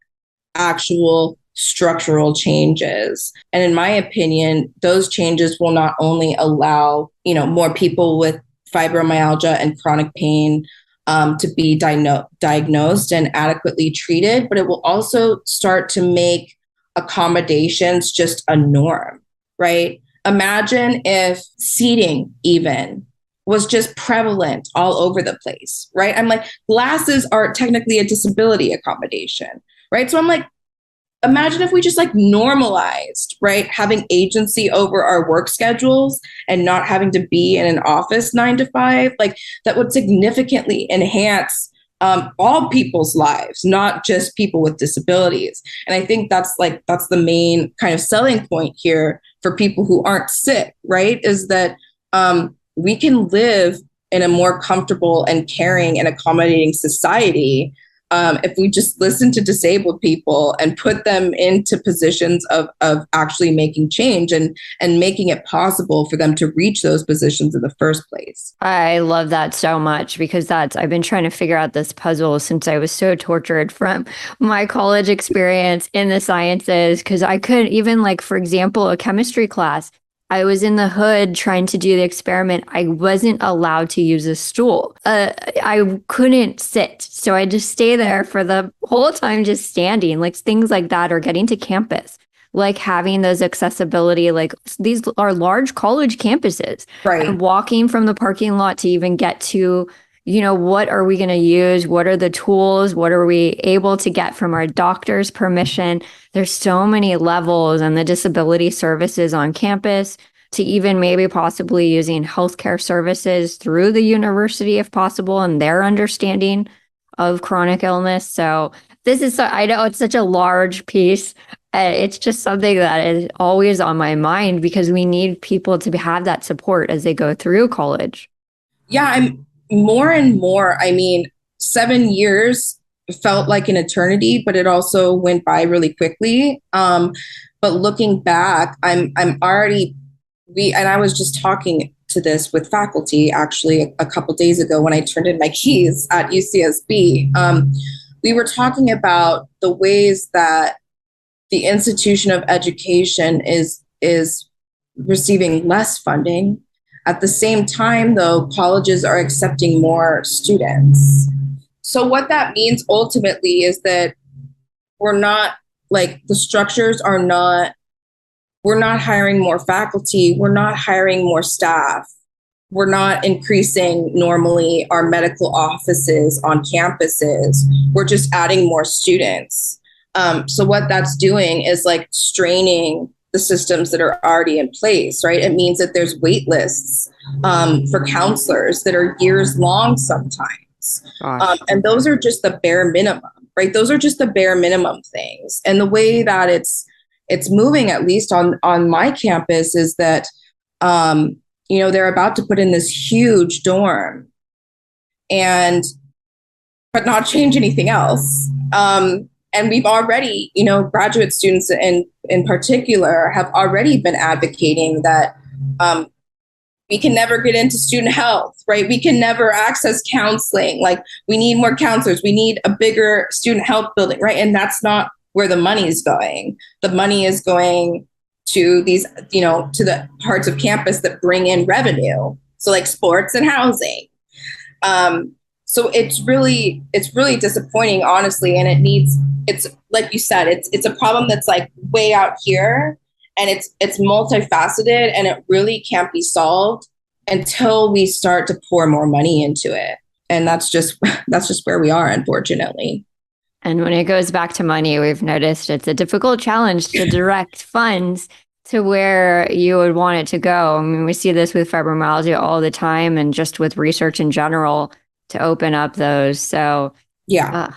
actual structural changes. And in my opinion, those changes will not only allow, more people with fibromyalgia and chronic pain to be diagnosed and adequately treated, but it will also start to make accommodations just a norm, right? Imagine if seating even was just prevalent all over the place, right? I'm like, glasses are technically a disability accommodation, right? So I'm like, imagine if we just like normalized, right, having agency over our work schedules and not having to be in an office 9 to 5, like that would significantly enhance all people's lives, not just people with disabilities. And I think that's the main kind of selling point here for people who aren't sick, right, is that we can live in a more comfortable and caring and accommodating society if we just listen to disabled people and put them into positions of actually making change and making it possible for them to reach those positions in the first place. I love that so much because I've been trying to figure out this puzzle since I was so tortured from my college experience in the sciences, because I couldn't even, like, for example, a chemistry class. I was in the hood trying to do the experiment. I wasn't allowed to use a stool. I couldn't sit. So I just stay there for the whole time, just standing, like things like that, or getting to campus, like having those accessibility, like these are large college campuses, right? And walking from the parking lot to even get to, what are we going to use? What are the tools? What are we able to get from our doctor's permission? There's so many levels, and the disability services on campus, to even maybe possibly using healthcare services through the university if possible, and their understanding of chronic illness. So I know it's such a large piece. It's just something that is always on my mind because we need people to have that support as they go through college. Yeah, I'm more and more. I mean, 7 years felt like an eternity, but it also went by really quickly. But looking back, I'm already and I was just talking to this with faculty actually a couple days ago when I turned in my keys at UCSB. We were talking about the ways that the institution of education is receiving less funding. At the same time, though, colleges are accepting more students. So what that means ultimately is that we're not like the structures are not, we're not hiring more faculty, we're not hiring more staff, we're not increasing normally our medical offices on campuses, we're just adding more students. So what that's doing is like straining the systems that are already in place, right? It means that there's wait lists for counselors that are years long sometimes. And those are just the bare minimum, right? Those are just the bare minimum things. And the way that it's moving, at least on my campus, is that, you know, they're about to put in this huge dorm but not change anything else. And we've already, you know, graduate students in particular have already been advocating that we can never get into student health, right? We can never access counseling. Like, we need more counselors. We need a bigger student health building, right? And that's not where the money is going. The money is going to these, you know, to the parts of campus that bring in revenue. So like sports and housing. So it's really disappointing, honestly. And it's like you said, it's a problem that's like way out here, and it's multifaceted, and it really can't be solved until we start to pour more money into it. And that's just where we are, unfortunately. And when it goes back to money, we've noticed it's a difficult challenge to direct funds to where you would want it to go. I mean, we see this with fibromyalgia all the time, and just with research in general to open up those. So yeah.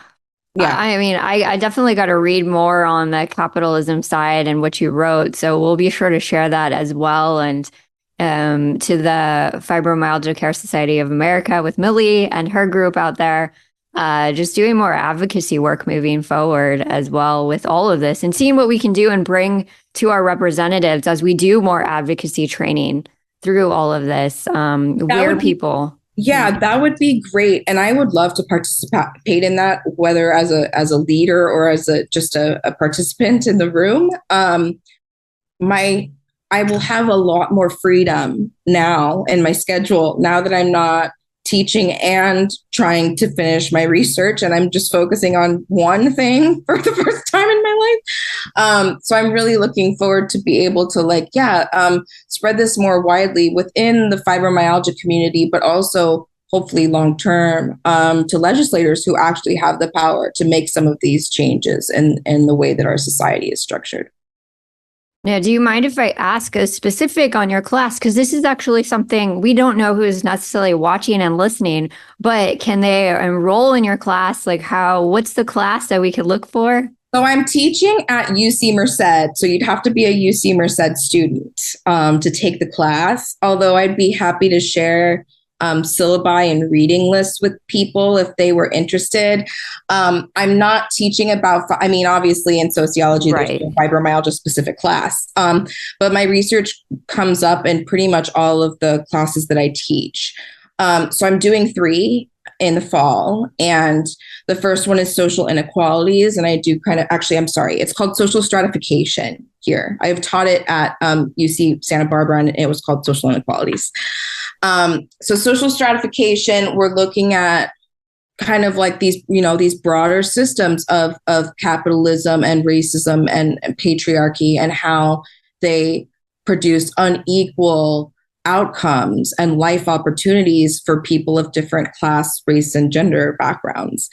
I mean, I definitely got to read more on the capitalism side and what you wrote. So we'll be sure to share that as well. And to the Fibromyalgia Care Society of America with Millie and her group out there, just doing more advocacy work moving forward as well with all of this, and seeing what we can do and bring to our representatives as we do more advocacy training through all of this. Yeah, that would be great. And I would love to participate in that, whether as a leader or as just a participant in the room. I will have a lot more freedom now in my schedule, now that I'm not teaching and trying to finish my research, and I'm just focusing on one thing for the first time in my life. So I'm really looking forward to be able to spread this more widely within the fibromyalgia community, but also hopefully long term to legislators who actually have the power to make some of these changes in the way that our society is structured. Now, do you mind if I ask a specific on your class? Because this is actually something we don't know who is necessarily watching and listening, but can they enroll in your class? Like, what's the class that we could look for? So I'm teaching at UC Merced. So you'd have to be a UC Merced student to take the class, although I'd be happy to share syllabi and reading lists with people if they were interested. I'm not teaching about, obviously in sociology, right, there's a fibromyalgia specific class, but my research comes up in pretty much all of the classes that I teach. So I'm doing 3 in the fall, and the first one is social inequalities, and I do it's called social stratification here. I've taught it at UC Santa Barbara, and it was called social inequalities. So social stratification, we're looking at kind of like these broader systems of capitalism and racism and patriarchy, and how they produce unequal outcomes and life opportunities for people of different class, race, and gender backgrounds.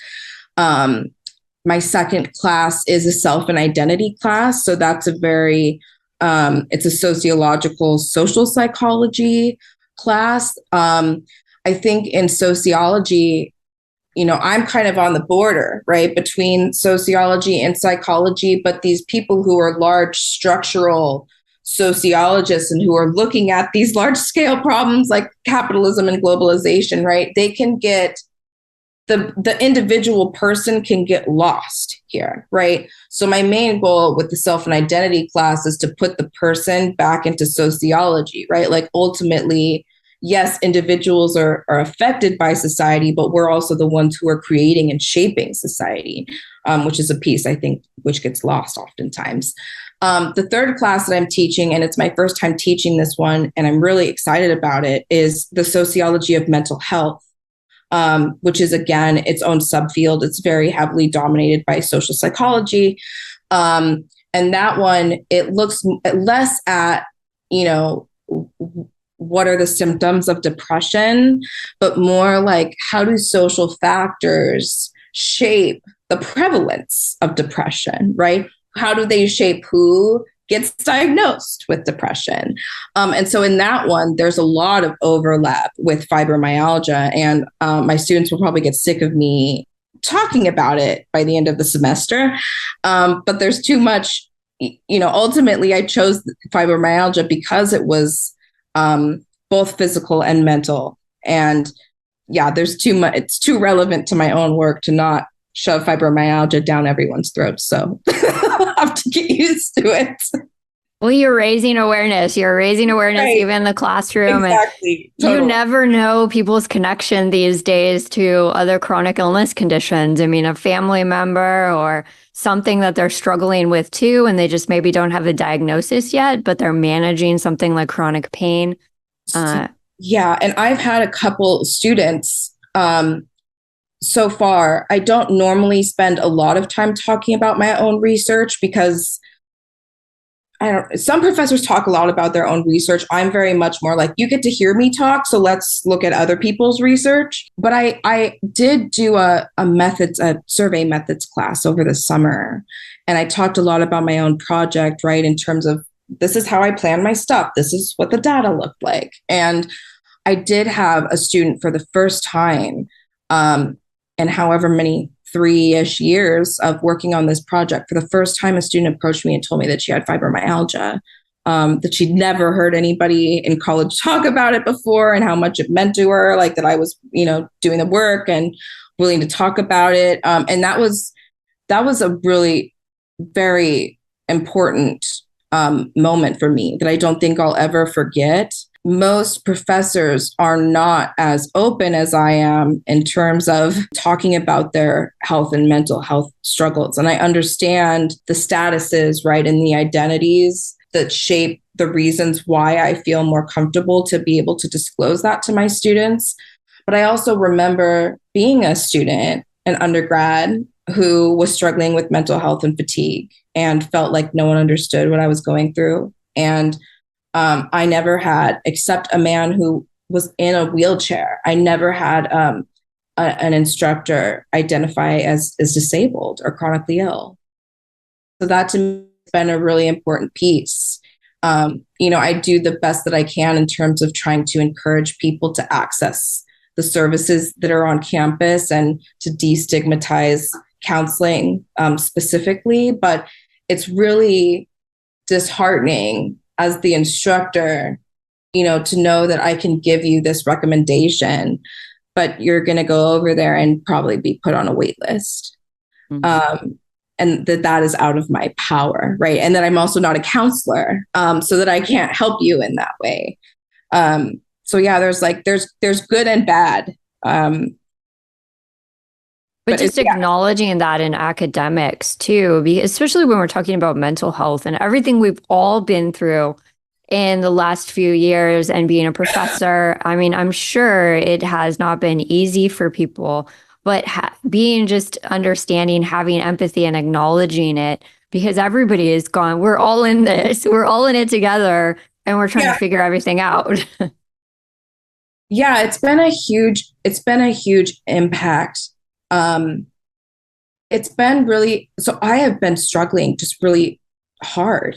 My second class is a self and identity class. So that's it's a sociological social psychology class. I think in sociology, I'm kind of on the border, right, between sociology and psychology, but these people who are large structural sociologists and who are looking at these large scale problems like capitalism and globalization, right, they can get the individual person can get lost here, right? So my main goal with the self and identity class is to put the person back into sociology, right? Like ultimately, yes, individuals are affected by society, but we're also the ones who are creating and shaping society, which is a piece I think which gets lost oftentimes. The third class that I'm teaching, and it's my first time teaching this one, and I'm really excited about it, is the sociology of mental health. Which is, again, its own subfield. It's very heavily dominated by social psychology. And that one, it looks less at, what are the symptoms of depression, but more like how do social factors shape the prevalence of depression, right? How do they shape who gets diagnosed with depression? And so in that one, there's a lot of overlap with fibromyalgia. And my students will probably get sick of me talking about it by the end of the semester. But there's too much, ultimately I chose fibromyalgia because it was both physical and mental. And yeah, there's too much, it's too relevant to my own work to not shove fibromyalgia down everyone's throats. So I have to get used to it. Well, you're raising awareness. You're raising awareness right. Even in the classroom. Exactly. And totally. You never know people's connection these days to other chronic illness conditions. I mean, a family member or something that they're struggling with too, and they just maybe don't have a diagnosis yet, but they're managing something like chronic pain. Yeah. And I've had a couple students so far. I don't normally spend a lot of time talking about my own research because some professors talk a lot about their own research. I'm very much more like, you get to hear me talk, so let's look at other people's research. But I did do a survey methods class over the summer. And I talked a lot about my own project, right? In terms of, this is how I plan my stuff. This is what the data looked like. And I did have a student for the first time, and however many 3-ish years of working on this project, for the first time, a student approached me and told me that she had fibromyalgia, that she'd never heard anybody in college talk about it before and how much it meant to her, like that I was, doing the work and willing to talk about it. And that was a really very important moment for me that I don't think I'll ever forget. Most professors are not as open as I am in terms of talking about their health and mental health struggles. And I understand the statuses, right, and the identities that shape the reasons why I feel more comfortable to be able to disclose that to my students. But I also remember being a student, an undergrad, who was struggling with mental health and fatigue and felt like no one understood what I was going through. And I never had, except a man who was in a wheelchair, I never had an instructor identify as disabled or chronically ill. So that to me has been a really important piece. I do the best that I can in terms of trying to encourage people to access the services that are on campus and to destigmatize counseling specifically. But it's really disheartening as the instructor, to know that I can give you this recommendation, but you're going to go over there and probably be put on a wait list. Mm-hmm. And that is out of my power, right? And that I'm also not a counselor, so that I can't help you in that way. So yeah, there's good and bad. But just acknowledging that in academics too, especially when we're talking about mental health and everything we've all been through in the last few years and being a professor. I mean, I'm sure it has not been easy for people, but being just understanding, having empathy and acknowledging it, because everybody is gone. We're all in this. We're all in it together and we're trying to figure everything out. Yeah, it's been a huge impact. It's been really, so I have been struggling just really hard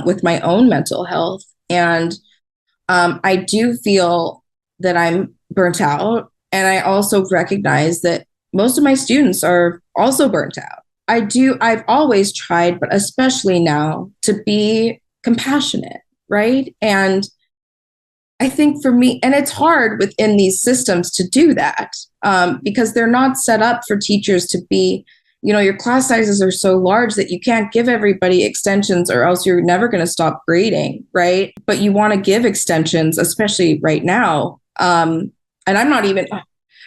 with my own mental health. And I do feel that I'm burnt out. And I also recognize that most of my students are also burnt out. I've always tried, but especially now, to be compassionate, right? And I think for me, and it's hard within these systems to do that, because they're not set up for teachers to be, your class sizes are so large that you can't give everybody extensions or else you're never going to stop grading, right? But you want to give extensions, especially right now. And I'm not even,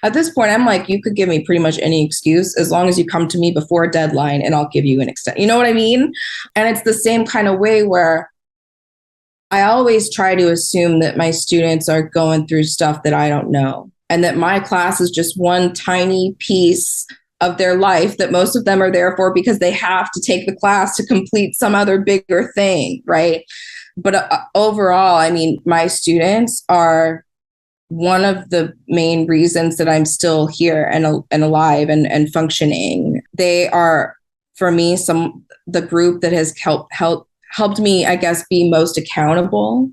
at this point, I'm like, you could give me pretty much any excuse as long as you come to me before a deadline and I'll give you an extension. You know what I mean? And it's the same kind of way where I always try to assume that my students are going through stuff that I don't know, and that my class is just one tiny piece of their life that most of them are there for because they have to take the class to complete some other bigger thing, right? But overall, I mean, my students are one of the main reasons that I'm still here and alive and functioning. They are, for me, the group that has helped me, I guess, be most accountable.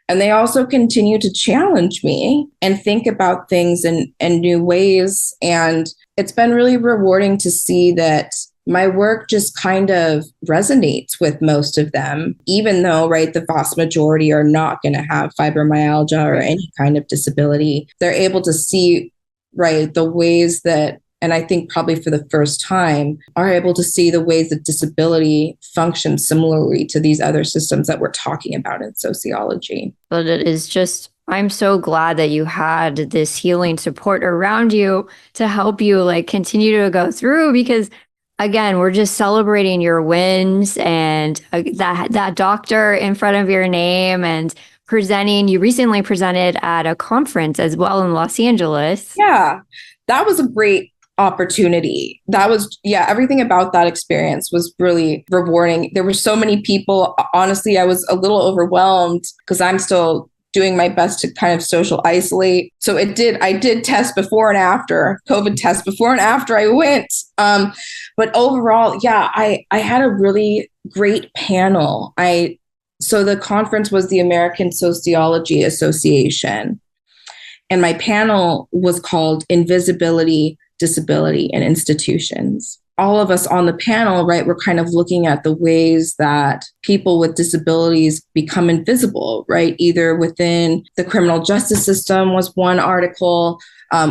And they also continue to challenge me and think about things in new ways. And it's been really rewarding to see that my work just kind of resonates with most of them, even though, right, the vast majority are not going to have fibromyalgia or any kind of disability. They're able to see, right, the ways that, and I think probably for the first time, are able to see the ways that disability functions similarly to these other systems that we're talking about in sociology. But it is just, I'm so glad that you had this healing support around you to help you like continue to go through, because again, we're just celebrating your wins and that doctor in front of your name and presenting. You recently presented at a conference as well in Los Angeles. Yeah, that was a great opportunity. Everything about that experience was really rewarding. There were so many people. Honestly, I was a little overwhelmed because I'm still doing my best to kind of social isolate. So I did test before and after, COVID test before and after I went. But overall, yeah, I had a really great panel. So the conference was the American Sociology Association. And my panel was called Invisibility, Disability, and Institutions. All of us on the panel, right, we're kind of looking at the ways that people with disabilities become invisible, right? Either within the criminal justice system was one article,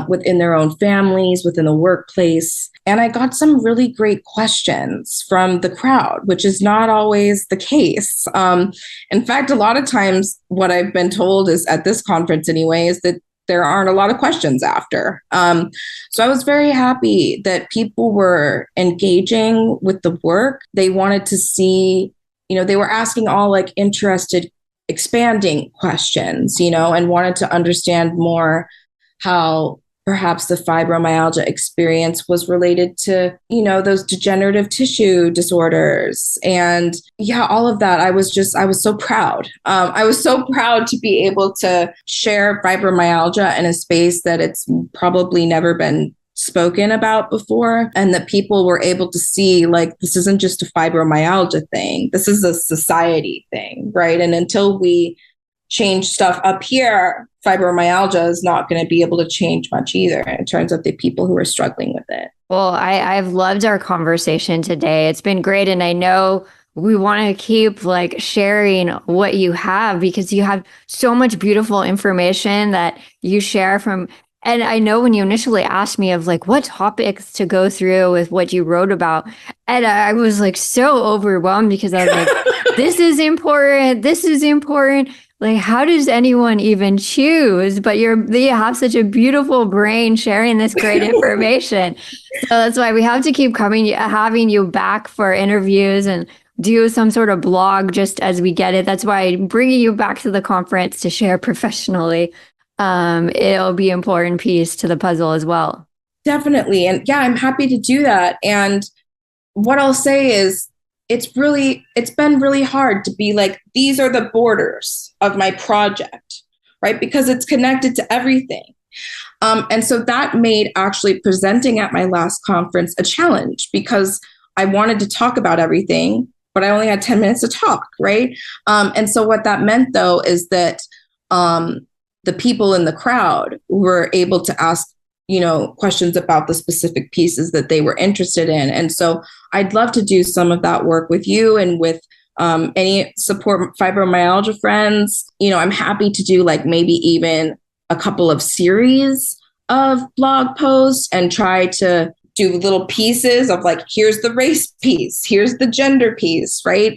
within their own families, within the workplace. And I got some really great questions from the crowd, which is not always the case. In fact, a lot of times what I've been told is at this conference anyway, is that there aren't a lot of questions after. So I was very happy that people were engaging with the work. They wanted to see, they were asking all like interested, expanding questions, and wanted to understand more how perhaps the fibromyalgia experience was related to, those degenerative tissue disorders. And yeah, all of that. I was so proud. I was so proud to be able to share fibromyalgia in a space that it's probably never been spoken about before, and that people were able to see, like, this isn't just a fibromyalgia thing. This is a society thing, right? And until we change stuff up here, fibromyalgia is not going to be able to change much either in terms of the people who are struggling with it. Well, I've loved our conversation today. It's been great. And I know we want to keep like sharing what you have, because you have so much beautiful information that you share from. And I know when you initially asked me of like what topics to go through with what you wrote about, and I was like so overwhelmed because I was like, this is important. This is important. Like, how does anyone even choose? But you have such a beautiful brain sharing this great information. So that's why we have to keep having you back for interviews and do some sort of blog just as we get it. That's why I'm bringing you back to the conference to share professionally. It'll be an important piece to the puzzle as well. Definitely. And yeah, I'm happy to do that. And what I'll say is, it's been really hard to be like, these are the borders of my project, right? Because it's connected to everything. And so that made actually presenting at my last conference a challenge, because I wanted to talk about everything, but I only had 10 minutes to talk, right? And so what that meant, though, is that the people in the crowd were able to ask questions about the specific pieces that they were interested in. And so I'd love to do some of that work with you and with Any support fibromyalgia friends, I'm happy to do like maybe even a couple of series of blog posts and try to do little pieces of like, here's the race piece, here's the gender piece, right?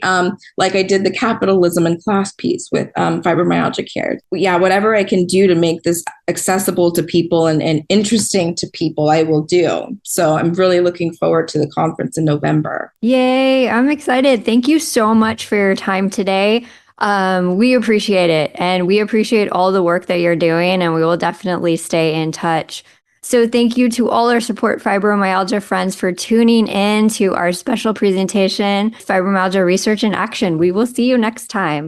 Like I did the capitalism and class piece with fibromyalgia care. Yeah, whatever I can do to make this accessible to people and interesting to people, I will do. So I'm really looking forward to the conference in November. Yay, I'm excited. Thank you so much for your time today. We appreciate it, and we appreciate all the work that you're doing, and we will definitely stay in touch. So thank you to all our Support Fibromyalgia friends for tuning in to our special presentation, Fibromyalgia Research in Action. We will see you next time.